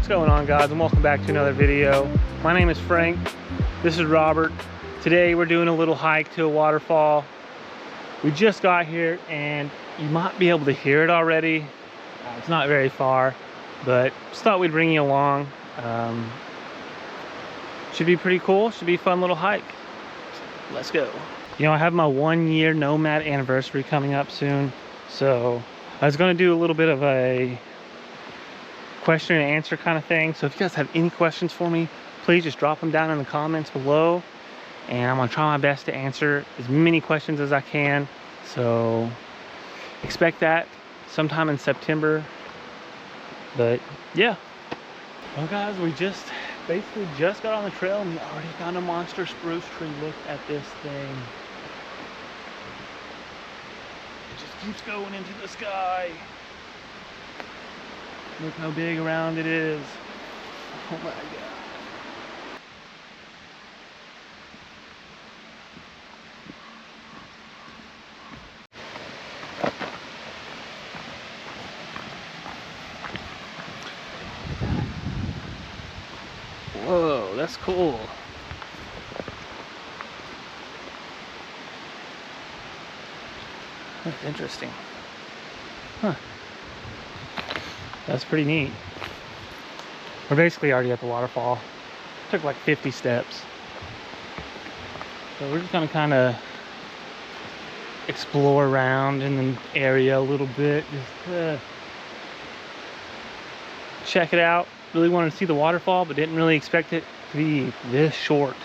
What's going on, guys, and welcome back to another video. My name is Frank. This is Robert. Today we're doing a little hike to a waterfall. We just got here and you might be able to hear it already. It's not very far, but just thought we'd bring you along. Should be pretty cool. Should be a fun little hike. Let's go. You know, I have my 1-year Nomad anniversary coming up soon, so I was going to do a little bit of a question and answer kind of thing. So if you guys have any questions for me, please just drop them down in the comments below, and I'm going to try my best to answer as many questions as I can. So expect that sometime in September. But yeah. Well, guys, we basically just got on the trail and we already found a monster spruce tree. Look at this thing. It just keeps going into the sky. Look how big around it is. Oh my god. Whoa, that's cool. That's interesting. Huh. That's pretty neat. We're basically already at the waterfall. Took like 50 steps. So we're just gonna kind of explore around in the area a little bit. Just check it out. Really wanted to see the waterfall, but didn't really expect it to be this short.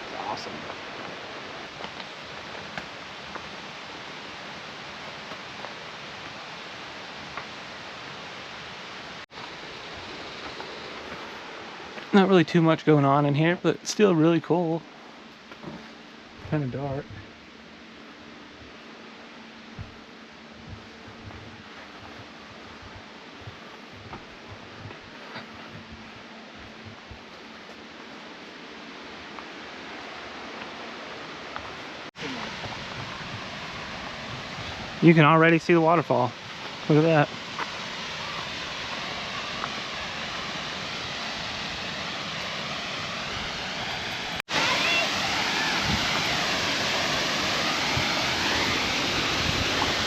It's awesome. Not really too much going on in here, but still really cool. Kind of dark. You can already see the waterfall. Look at that.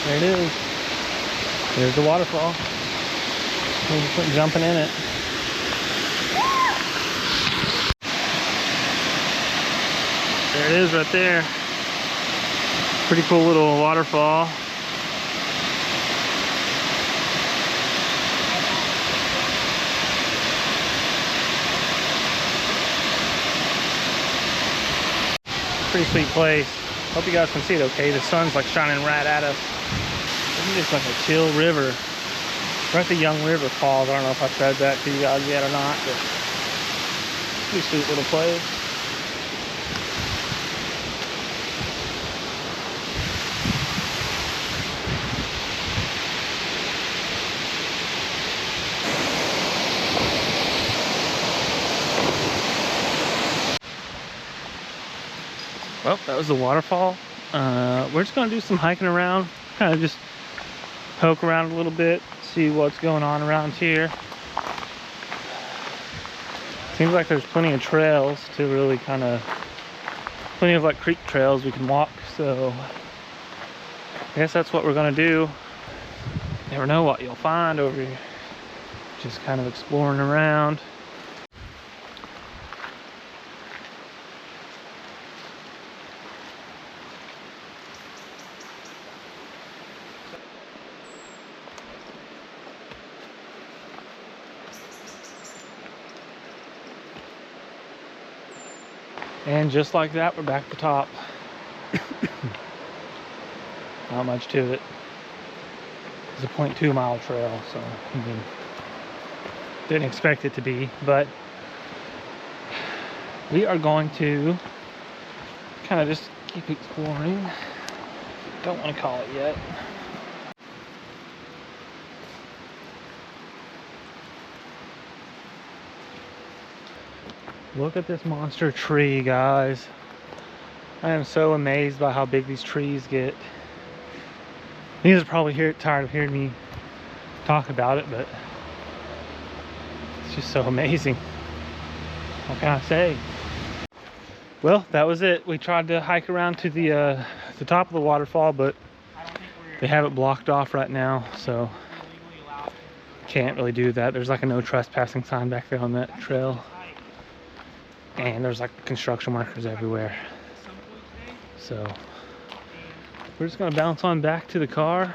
There it is. There's the waterfall. We'll just put jumping in it. There it is right there. Pretty cool little waterfall. Pretty sweet place. Hope you guys can see it okay. The sun's like shining right at us. It's like a chill river. We're at the Young River Falls. I don't know if I said that to you guys yet or not, but pretty sweet little place. Well, that was the waterfall. We're just gonna do some hiking around, kind of just poke around a little bit, see what's going on around here. Seems like there's plenty of trails to really plenty of like creek trails we can walk, so I guess that's what we're gonna do. Never know what you'll find over here. Just kind of exploring around. And just like that, we're back at the top. Not much to it. It's a 0.2 mile trail, so I mean, didn't expect it to be, but we are going to kind of just keep exploring. Don't want to call it yet. Look at this monster tree, guys. I am so amazed by how big these trees get. You guys are probably tired of hearing me talk about it, but just so amazing. What can I say? Well, that was it. We tried to hike around to the top of the waterfall, but they have it blocked off right now, so can't really do that. There's like a no trespassing sign back there on that trail, and there's like construction markers everywhere. So we're just gonna bounce on back to the car,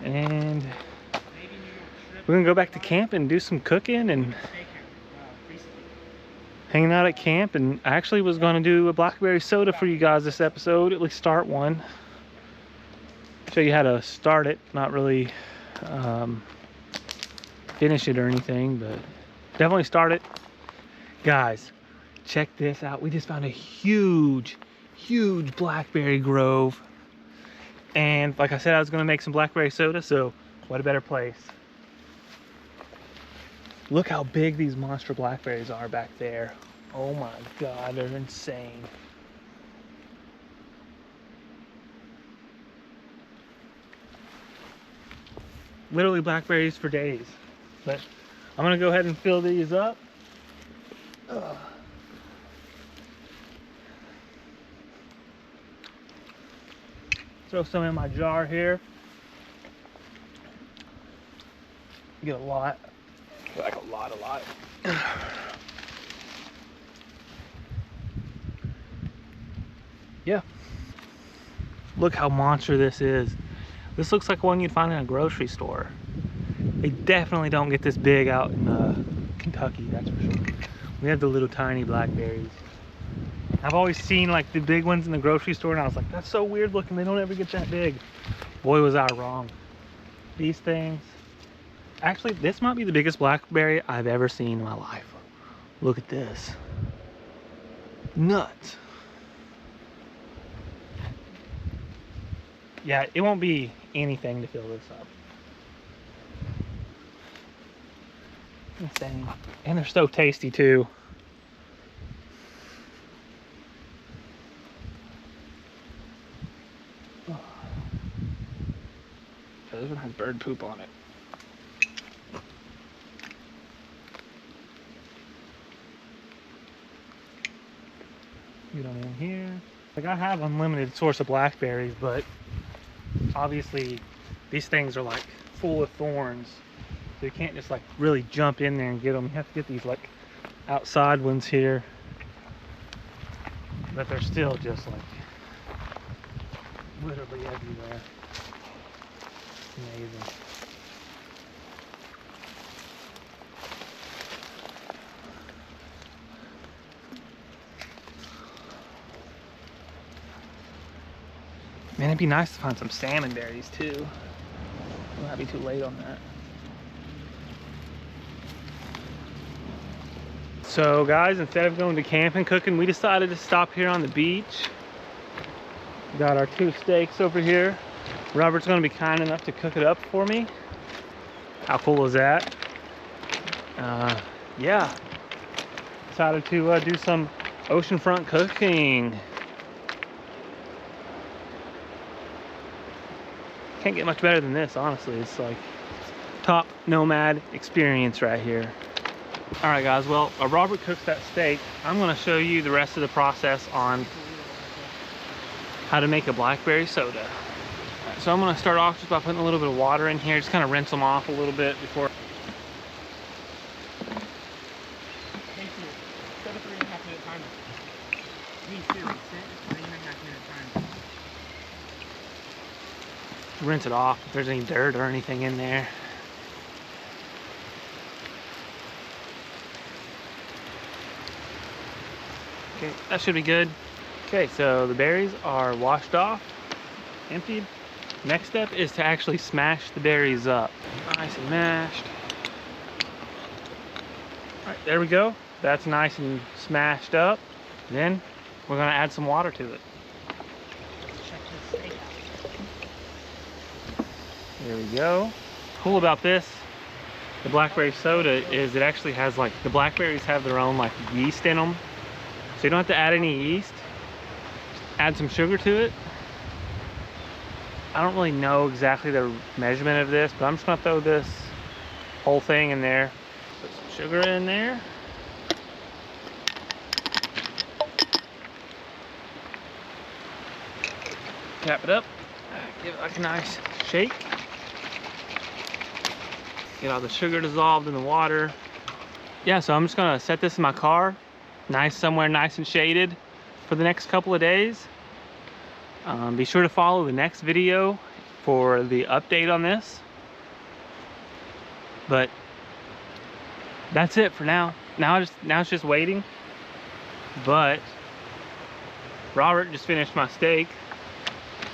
and we're gonna go back to camp and do some cooking and hanging out at camp. And I actually was gonna do a blackberry soda for you guys this episode, at least start one. Show you how to start it, not really finish it or anything, but definitely start it. Guys, check this out. We just found a huge blackberry grove, and like I said, I was gonna make some blackberry soda, so what a better place. Look how big these monster blackberries are back there. Oh my god, they're insane. Literally blackberries for days. But I'm gonna go ahead and fill these up. Throw some in my jar here. Get a lot. Like a lot. Yeah. Look how monster this is. This looks like one you'd find in a grocery store. They definitely don't get this big out in Kentucky, that's for sure. We have the little tiny blackberries. I've always seen like the big ones in the grocery store, and I was like, that's so weird looking, they don't ever get that big. Boy, was I wrong. These things, actually, this might be the biggest blackberry I've ever seen in my life. Look at this. Nuts. Yeah, it won't be anything to fill this up. Insane. And they're so tasty too. Oh. This one has bird poop on it. Get on in here. Like, I have unlimited source of blackberries, but obviously these things are like full of thorns. So you can't just like really jump in there and get them. You have to get these like outside ones here. But they're still just like literally everywhere. Amazing. Man, it'd be nice to find some salmon berries too. We'll not be too late on that. So guys, instead of going to camp and cooking, we decided to stop here on the beach. We got our 2 steaks over here. Robert's gonna be kind enough to cook it up for me. How cool is that? Yeah. Decided to do some oceanfront cooking. Can't get much better than this, honestly. It's like top nomad experience right here. All right, guys, well, Robert cooks that steak. I'm gonna show you the rest of the process on how to make a blackberry soda. So I'm gonna start off just by putting a little bit of water in here, just kind of rinse them off a little bit before. Rinse it off if there's any dirt or anything in there. Okay, that should be good. Okay, so the berries are washed off, emptied. Next step is to actually smash the berries up. Nice and mashed. All right, there we go. That's nice and smashed up. Then we're gonna add some water to it. There we go. Cool about this, the blackberry soda, is it actually has like, the blackberries have their own like yeast in them. So you don't have to add any yeast. Add some sugar to it. I don't really know exactly the measurement of this, but I'm just gonna throw this whole thing in there. sugar in there. Tap it up. Give it like a nice shake. Get all the sugar dissolved in the water. Yeah, so I'm just gonna set this in my car, somewhere nice and shaded for the next couple of days. Be sure to follow the next video for the update on this. But that's it for now. Now it's just waiting. But Robert just finished my steak.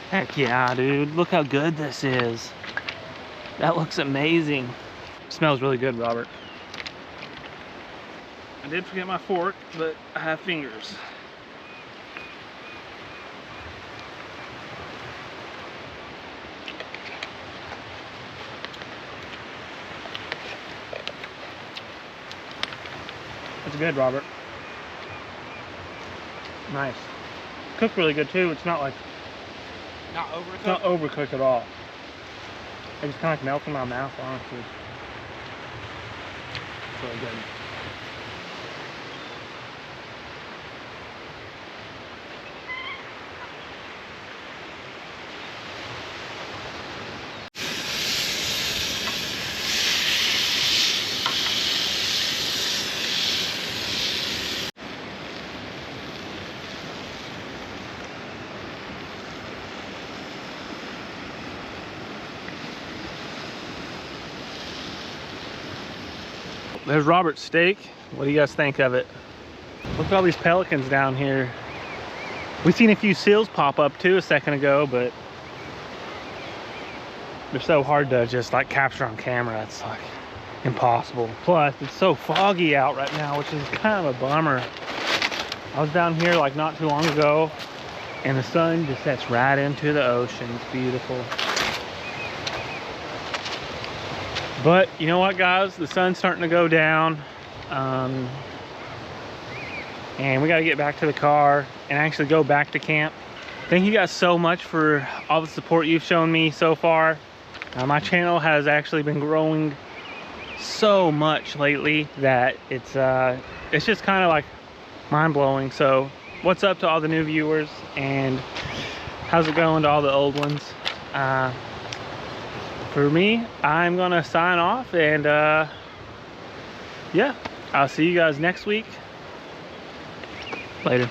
Heck yeah, dude. Look how good this is. That looks amazing. Smells really good, Robert. I did forget my fork, but I have fingers. That's good, Robert. Nice. Cooked really good too. It's not like it's not overcooked at all. It just kind of like melts in my mouth, honestly. It's really good. There's Robert's steak. What do you guys think of it? Look at all these pelicans down here. We've seen a few seals pop up too a second ago, but they're so hard to just like capture on camera. It's like impossible. Plus, it's so foggy out right now, which is kind of a bummer. I was down here like not too long ago, and the sun just sets right into the ocean. It's beautiful. But you know what, guys? The sun's starting to go down. And we got to get back to the car and actually go back to camp. Thank you guys so much for all the support you've shown me so far. My channel has actually been growing so much lately that it's just kind of like mind-blowing. So what's up to all the new viewers, and how's it going to all the old ones? For me, I'm gonna sign off, and yeah, I'll see you guys next week. Later.